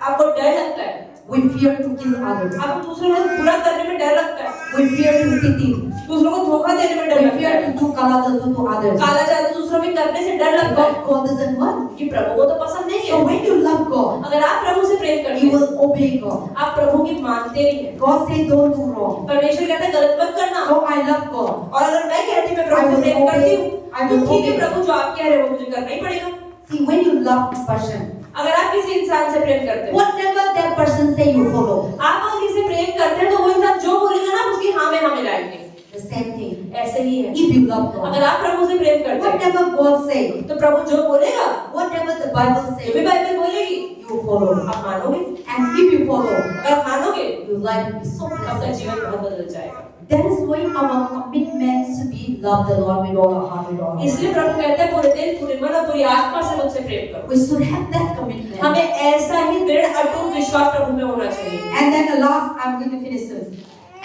आपको डर लगता है We fear to kill others. आपको दूसरों को बुरा करने में डर लगता है, We fear to cheat. दूसरों को धोखा देने में डर We लगता fear है, to do kala jadoo to others. काला जादू दूसरों में करने से डर लगता है, Because God doesn't want. कि प्रभु को तो पसंद नहीं So है। when you love God, अगर आप प्रभु से प्रेम करते you हैं, will obey God. आप प्रभु की मानते भी हैं। God said don't do wrong. परमेश्वर कहता है गलत मत करना। So I love God. और अगर मैं कहती हूँ मैं I प्रभु से will प्रेम करती हूँ, I तो will ठीक है obey. प्रभु जो आप कह रहे हो वो मुझे करना ही पड़ेगा। See, when you love a person, अगर आप किसी इंसान से प्रेम करते हैं, whatever that person say, you follow. आप अगर किसी से प्रेम करते हैं तो वो इंसान जो बोलेगा ना उसकी हाँ में हाँ मिलाएंगे। The same thing. ऐसे ही है। If you love God, अगर आप प्रभु से प्रेम करते हैं, whatever God say, तो प्रभु जो बोलेगा, whatever the Bible जो भी say, बाइबल बोलेगी, you follow. आप मानोगे। And if you follow, अगर आप मानोगे, your life will be so आपका blessed. जीवन बहुत बदल जाएगा। That is why our commitment should be love the Lord with all our heart, with all our इसलिए प्रभु कहते हैं पूरे दिल, पूरे मन और पूरी आत्मा से मुझसे प्रेम करो। We should have that commitment. हमें ऐसा ही दृढ़ अटूट विश्वास प्रभु में होना चाहिए। And then the last, I'm going to finish this.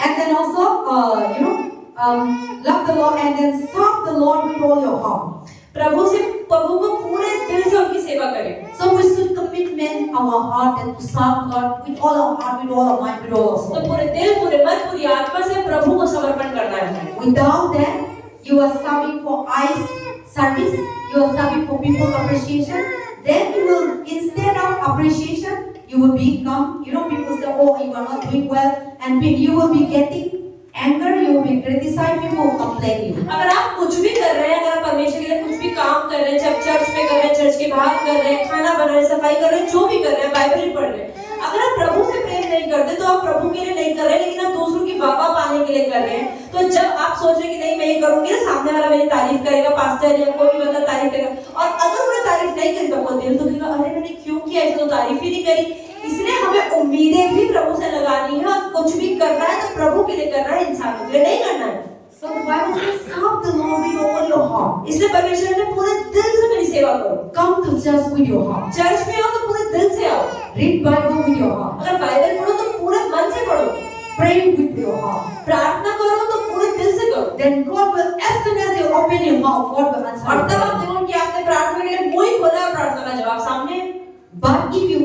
And then also, love the Lord and then serve the Lord with all your heart. प्रभु को पूरे दिल से उनकी सेवा करें। So we should commitment our heart and to serve God with all our heart, with all our mind, with all our तो soul. पूरे दिल, पूरे मन, पूरी आत्मा से प्रभु को समर्पण करना है। Without that, you are serving for eyes service, you are serving for people appreciation. Then you will, instead of appreciation, you will become, people say, oh, you are not doing well, and you will be getting anger, you will be criticized, people will complain you. अगर आप कुछ भी कर रहे हैं, अगर आप परमेश्वर के लिए कुछ भी काम कर रहे हैं, चाहे चर्च में कर रहे हैं, चर्च के बाहर कर रहे हैं, खाना बना रहे हैं, सफाई कर रहे हैं, जो भी कर रहे हैं, बाइबल ही पढ़ रहे हैं, अगर आप प्रभु से प्रेम नहीं करते तो आप प्रभु के लिए नहीं कर रहे, लेकिन आप दूसरों की वाह पाने के लिए कर रहे हैं। तो जब आप सोच रहे हैं कि नहीं मैं ये करूंगी ना, सामने वाला मेरी तारीफ करेगा, पास्टर या कोई भी बंदा तारीफ करेगा, और अगर उन्हें तारीफ नहीं करी तो आपको दिल दुखेगा, अरे मैंने क्यों किया, इसने तो तारीफ ही नहीं करी। इसलिए हमें उम्मीदें भी प्रभु से लगानी है, और कुछ भी करना है तो प्रभु के लिए करना है, इंसानों के लिए नहीं करना है। So the Bible says, serve the Lord with all your heart. इसलिए परमेश्वर ने पूरे दिल से मेरी सेवा करो। Come to church with your heart. Church में आओ तो पूरे दिल से आओ। Read Bible with your heart. अगर बाइबल पढ़ो तो पूरे मन से पढ़ो। Pray with your heart. प्रार्थना करो तो पूरे दिल से करो। Then God will, as soon as you open your mouth, God will answer. और तब आप देखो कि आपने प्रार्थना के लिए मुंह ही खोला और प्रार्थना का जवाब सामने है। But if you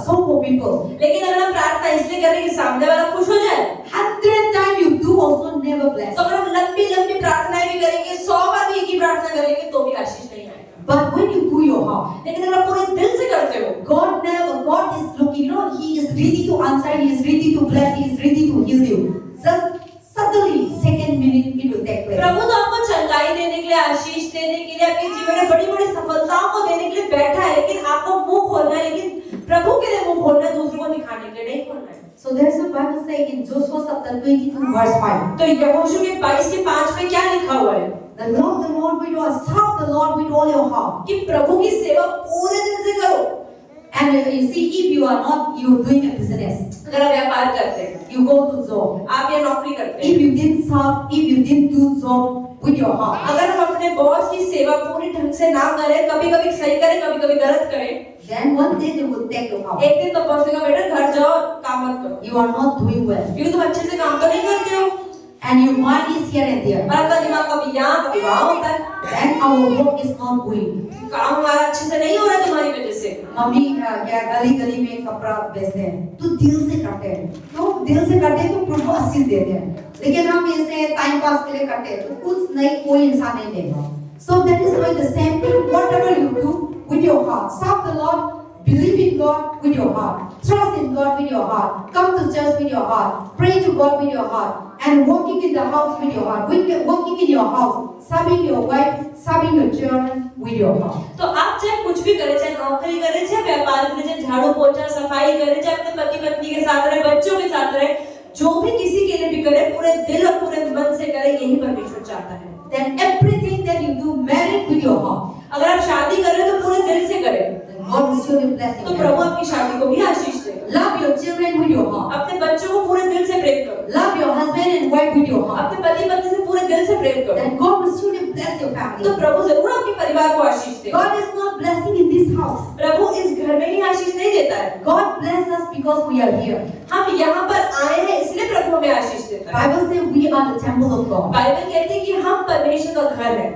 sow for people, लेकिन अगर हम प्रार्थना इसलिए करें कि सामने वाला खुश हो जाए, 100 times you do also never bless. तो अगर हम लंबी लंबी प्रार्थनाएं भी करेंगे, 100 बार भी एक ही प्रार्थना करेंगे तो भी आशीष नहीं आएगा। But when you do your heart, लेकिन अगर आप पूरे दिल से करते हो, God is looking, He is ready to answer, He is ready to bless, He is ready to heal you. Just suddenly, second minute, it will take place. प्रभु तो आपको चंगाई देने के लिए, आशीष देने के लिए, आपके जीवन में बड़ी बड़ी सफलताओं को देने के लिए बैठा है, लेकिन आपको मुंह खोलना है, लेकिन प्रभु के लिए मुंह खोलना है, दूसरों को दिखाने के लिए नहीं खोलना है। So there is a Bible saying in Joshua chapter 22 verse 5. तो यहोशू के 22 के 5 में क्या लिखा हुआ है? Love the Lord with your heart, serve the Lord with all your heart. कि प्रभु की सेवा पूरे दिल से करो। And you see, if you are not, you are doing a business. अगर आप व्यापार करते हैं, You go to job. आप ये नौकरी करते If हैं, you didn't serve, if you didn't do job with your heart, अगर हम अपने बॉस की सेवा पूरी ढंग से ना करें, कभी-कभी सही करें, कभी-कभी गलत करें, then one day they will take you out. एक दिन तो बॉस कहेगा बेटा घर जाओ, काम मत करो, You are not doing well, क्योंकि तुम अच्छे से काम तो नहीं करते हो, and your mind is here and there. और आपका दिमाग कभी यहाँ कभी वहाँ होता है, Then our work is not going. काम हमारा अच्छे से नहीं हो रहा है तुम्हारी वजह से। मम्मी क्या गली गली में कपड़ा बेचते हैं, तो दिल से करते हैं, तो दिल से करते हैं तो प्रभु आशीष देते हैं। लेकिन हम ऐसे टाइम पास के लिए करते हैं तो कुछ नहीं, कोई इंसान नहीं देगा। So that is why the same thing, whatever you do with your heart, serve the Lord, believe in God with your heart, trust in God with your heart, come to church with your heart, pray to God with your heart, and working in the house with your heart, working in your house, serving your wife, serving your children with your heart. तो आप चाहे कुछ भी करें, चाहे नौकरी करें, चाहे व्यापार करें, चाहे झाड़ू पोछा सफाई करें, चाहे अपने पति पत्नी के साथ रहे, बच्चों के साथ रहे, जो भी किसी के लिए भी करें, पूरे दिल और पूरे मन से करें, यही परमेश्वर चाहता है। Then everything that you do, married with your heart. अगर आप शादी कर रहे हैं तो पूरे दिल से करें, God will surely bless तो you. प्रभु आपकी शादी को भी आशीष देगा। Love your children with your heart. अपने बच्चों को पूरे दिल से प्रेम करो, Love your husband and wife with your heart. अपने पति पत्नी से पूरे दिल से प्रेम करो, Then God will surely bless your तो family. प्रभु जरूर आपके परिवार को आशीष देगा। God is not blessing in this house. प्रभु इस घर में ही आशीष नहीं देता है, God bless us because we are here. हम यहाँ पर आए हैं इसलिए प्रभु हमें आशीष देता है। Bible says we are the temple of God. Bible कहती है कि हम परमेश्वर का घर है।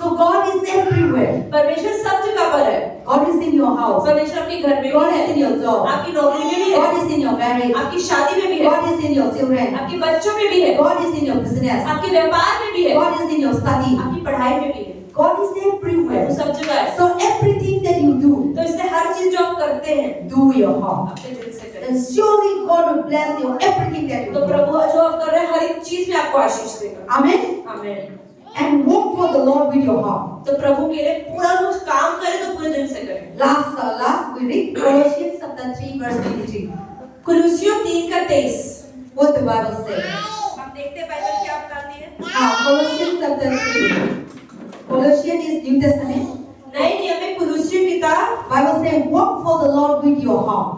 So God is everywhere. परमेश्वर सब जगह पर है। God is in your house. परमेश्वर आपके घर में God भी is है, in your job. आपकी नौकरी में भी है, God is in your marriage. आपकी शादी में भी है, God is in your children. आपके बच्चों में भी है, God is in your business. आपके व्यापार में भी है, God is in your study. आपकी पढ़ाई में भी है। God is everywhere. वो सब जगह है। So everything that you do, तो इसलिए हर चीज जो आप करते हैं do with your heart. अपने दिल से करें। And surely God will bless you everything that you तो do. प्रभु जो आप कर रहे हैं हर एक चीज में आपको आशीष देगा। Amen. आमीन। And work for the Lord with your heart. तो प्रभु के लिए पूरा कुछ काम करें तो पूरे दिल से करें। Last we read Colossians chapter 3 verse 23. कुलुस्सियों 3:23। What the Bible says. हम देखते हैं बाइबल क्या बताती है। Colossians chapter 3. Colossians is New Testament. नए नियम में कुलुस्सियों किताब Bible says work for the Lord with your heart.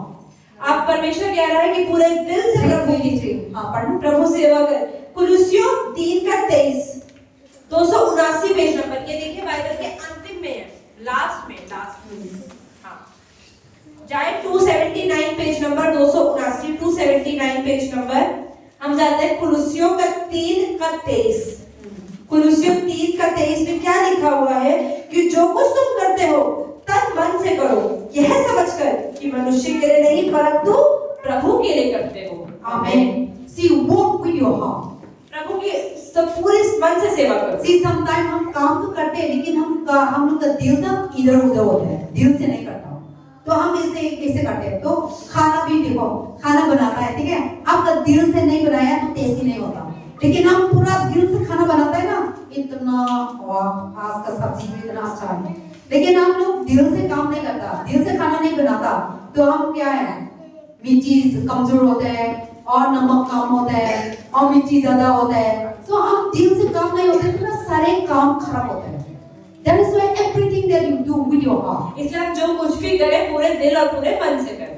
आप परमेश्वर कह रहा है कि पूरे दिल से प्रभु की 23. पढ़ना. प्रभु सेवा करें। कुलुस्सियों 3:23 279 पेज नंबर। ये देखिए बाइबल के अंतिम में है, लास्ट में। हाँ, जाए 279 पेज नंबर 279 279 पेज नंबर। हम जाते हैं कुलुस्सियों का 3:23। कुलुस्सियों 3:23 में क्या लिखा हुआ है कि जो कुछ तुम करते हो तन मन से करो, यह समझकर कि मनुष्य के लिए नहीं परंतु प्रभु के लिए करते हो। Amen. See, work with your heart. प्रभु की सब पूरे मन से सेवा करो। See, sometimes हम काम तो करते हैं लेकिन हम लोग का दिल ना इधर उधर होता है, दिल से नहीं करता। तो हम इसे कैसे करते हैं? तो खाना भी देखो, खाना बनाता है, ठीक है? आपका दिल से नहीं बनाया तो टेस्टी नहीं होता। लेकिन हम पूरा दिल से खाना बनाता है ना, इतना वाह, आज का सब्जी भी इतना अच्छा है। लेकिन हम लोग दिल से काम नहीं करता, दिल से खाना नहीं बनाता, तो हम क्या है? मिर्ची कमजोर होता है और नमक कम होता है और मिर्ची ज्यादा होता है। तो हम दिल से काम नहीं होते तो ना सारे काम खराब होते हैं। That is why everything that you do with your heart. इसलिए आप जो कुछ भी करें पूरे दिल और पूरे मन से करें।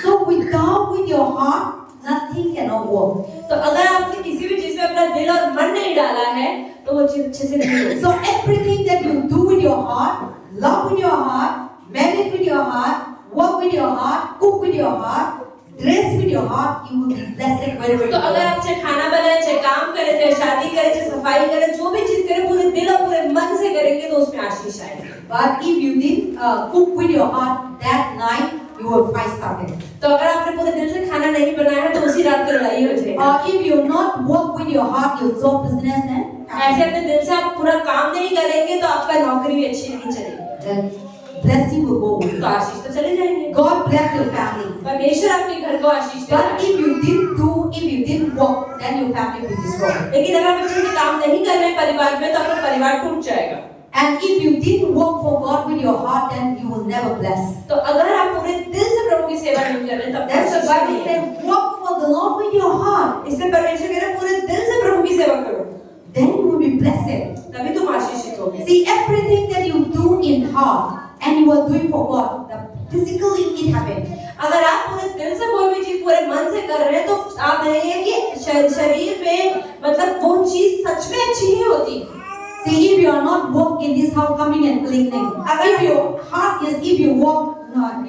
So with your heart, nothing cannot work. तो अगर आपने किसी भी चीज में अपना दिल और मन नहीं डाला है तो वो चीज अच्छे से नहीं होगी। So everything that you do with your heart, love with your heart, marry with your heart, work with your heart, cook with your heart, dress with your heart, you will be blessed very very. तो अगर आप चाहे खाना बनाए, चाहे काम करें, चाहे शादी करें, चाहे सफाई करें, जो भी चीज करें पूरे दिल और पूरे मन से करेंगे तो उसमें आशीष आएगी। But if you didn't cook with your heart that night, you will fight started. तो अगर आपने पूरे दिल से खाना नहीं बनाया है तो उसी रात को लड़ाई हो जाएगी। Or if you not work with your heart, your job business है, ऐसे अपने दिल से आप पूरा काम नहीं करेंगे तो आपका नौकरी भी अच्छी नहीं चलेगी। then blessing will go with तो you. आशीष तो चले जाएंगे। God bless your family. परमेश्वर आपके घर को आशीष देगा। But if you didn't work, then your family will destroy. लेकिन अगर आप अच्छे से काम नहीं कर रहे हैं परिवार में तो आपका परिवार टूट जाएगा। And if you didn't work for God with your heart, then you will never bless. तो अगर आप पूरे दिल से प्रभु की सेवा नहीं कर रहे तब That's why Bible says, work for the Lord with your heart. इसलिए परमेश्वर कह रहा है पूरे दिल से प्रभु की सेवा करो, Then you will be blessed. तभी तुम आशीषित होगे। See, everything that you do in heart and you are doing for God, physically it happens. अगर आप पूरे दिल से कोई भी चीज पूरे मन से कर रहे हैं तो आप देखेंगे कि शरीर में मतलब वो चीज सच में अच्छी ही होती। See, if you are not work in this house, coming and cleaning, if your heart is, if you work,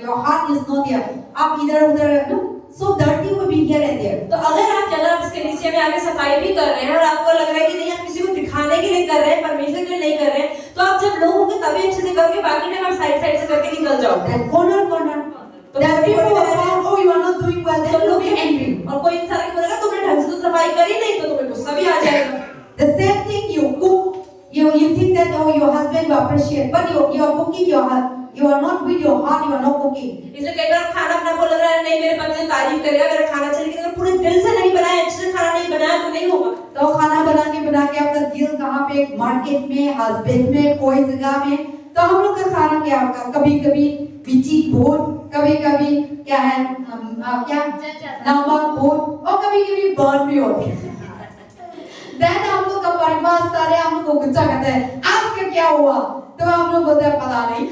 your heart is not there, आप इधर उधर, so dirty will be here and there. तो अगर आप इसके नीचे में आके सफाई भी कर रहे हैं और आपको लग रहा है कि नहीं आप किसी को दिखाने के लिए कर रहे हैं, परमेश्वर के लिए नहीं कर रहे हैं, तो आप जब लोग होंगे तभी अच्छे से करोगे, बाकी टाइम आप साइड से करके निकल जाओगे। That corner, that people will find, oh, you are not doing well, then you will be angry. और कोई इंसान को बोलेगा तुमने ढंग से तो सफाई करी नहीं तो तुम्हें गुस्सा भी आ जाएगा। The same thing you cook, you think that oh your husband will appreciate, but you are cooking you are not with your heart, you are not cooking. इसलिए कई बार खाना अपना बोल रहा है नहीं मेरे पति ने तारीफ करेगा मेरा खाना अच्छा, लेकिन अगर पूरे दिल से नहीं बनाया, अच्छे से खाना नहीं बनाया तो नहीं होगा। तो खाना बना के आपका दिल कहाँ पे, मार्केट में, हस्बैंड में, कोई जगह में, तो हम लोग का खाना क्या होगा, कभी मिर्ची बहुत, कभी क्या है क्या नमक बहुत और कभी बर्न भी होती है। देन हम लोग का परिवार सारे हम लोग को गुस्सा करते हैं, आज का क्या हुआ, तो हम लोग बोलते हैं पता नहीं।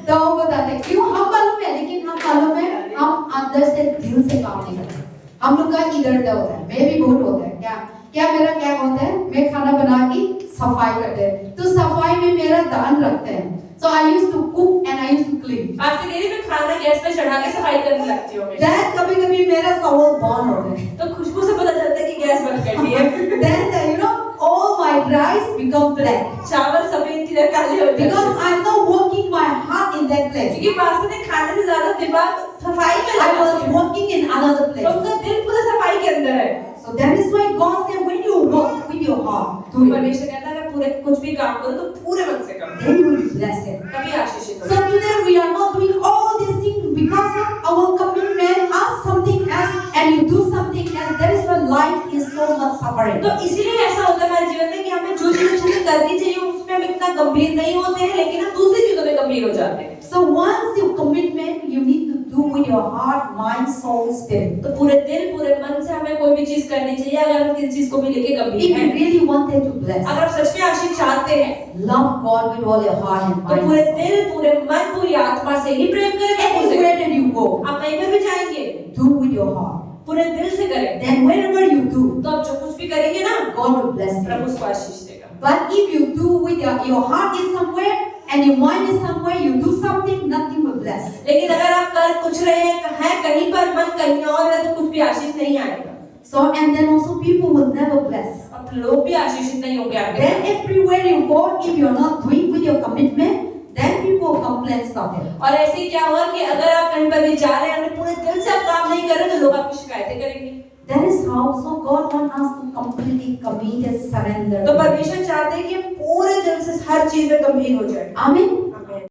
तो हम बताते हैं क्यों, हम मालूम है, लेकिन हम मालूम है हम अंदर से दिल से काम नहीं करते। हम लोग का इधर उधर होता है, मैं भी बहुत होता है क्या मेरा क्या होता है, मैं खाना बना के सफाई करते हैं, तो सफाई में मेरा ध्यान रखते हैं। So I used to cook and I used to clean. आपसे देरी में खाना गैस पे चढ़ा के सफाई करने लगती हो। Then कभी मेरा सवाल बॉर्न होता है, तो खुशबू से पता चलता है कि गैस बंद कर दी है। Then all my rice become black. चावल सफेद सीधे काले हो जाते हैं। Because I'm not working my heart in that place. क्योंकि पास्टर ने खाने से ज्यादा दिमाग सफाई में I लगा was दिया। working in another तो place. उनका दिल पूरा सफाई के अंदर है। So that is why God said, when you work with your heart, तो do it. परमेश्वर कहता है अगर पूरे कुछ भी काम करो तो पूरे मन से करो, Then you will be blessed. तभी आशीषित So होगे। today we are not doing all these things because of our commitment. Ask something else and you do something else. That is why life is so much suffering. तो इसीलिए ऐसा होता है हमारे जीवन में कि हमें जो चीजें करनी चाहिए उसमें हम इतना गंभीर नहीं होते हैं, लेकिन हम दूसरी चीजों में गंभीर हो जाते हैं। So once you commitment, you need to do with your heart, mind, soul, spirit. तो पूरे दिल पूरे मन से हमें कोई भी चीज करनी चाहिए अगर हम किसी चीज को भी लेके If गंभीर you हैं। really wanted to bless, अगर आप सच में आशीष चाहते हैं love God with all your heart and तो पूरे mind. दिल पूरे मन पूरी आत्मा से ही प्रेम करें। Anywhere that you go, आप कहीं पर भी जाएंगे do with your heart. पूरे दिल से करें, Then wherever you do, तो आप जो कुछ भी करेंगे ना God will bless you. प्रभु उसको आशीष देगा। But if you do with your heart is somewhere and your mind is somewhere, you do something, nothing will bless. लेकिन अगर आप कर कुछ रहे हैं कहीं पर मन कहीं और है तो कुछ भी आशीष नहीं आएगा। So and then also people will never bless. अब लोग भी आशीषित नहीं होंगे आपके Then everywhere you go, if you're not doing with your commitment, then people will complain something. और ऐसे ही क्या हुआ कि अगर आप कहीं पर भी जा रहे हैं और पूरे दिल से आप काम नहीं कर रहे तो लोग आपकी शिकायतें करेंगे। That is how so God wants us to completely commit and surrender. तो परमेश्वर चाहते हैं कि हम पूरे दिल से हर चीज में गंभीर हो जाए। Amen.